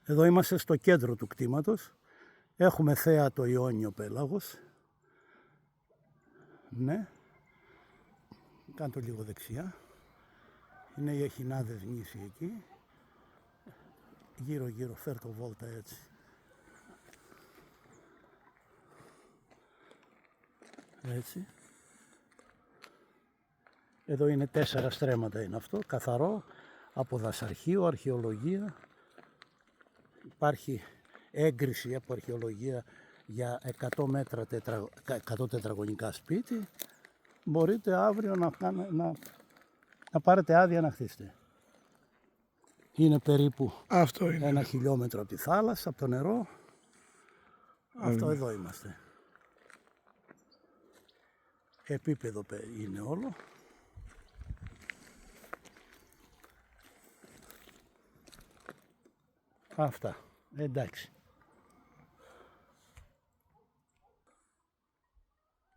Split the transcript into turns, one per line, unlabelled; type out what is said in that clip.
Εδώ είμαστε στο κέντρο του κτήματος. Έχουμε θέα το Ιόνιο Πέλαγος. Ναι. Κάντο λίγο δεξιά. Είναι οι Εχινάδες νήσι εκεί. Γύρω γύρω φέρ το βόλτα έτσι. Έτσι. Εδώ είναι 4 στρέμματα είναι αυτό. Καθαρό. Από δασαρχείο, αρχαιολογία. Υπάρχει έγκριση από αρχαιολογία για 100 μέτρα 100 τετραγωνικά σπίτι. Μπορείτε αύριο να πάρετε άδεια να χτίσετε. Είναι περίπου
Αυτό είναι.
1 χιλιόμετρο από τη θάλασσα, από το νερό. Αυτό εδώ είμαστε. Επίπεδο είναι όλο. Αυτά. Εντάξει.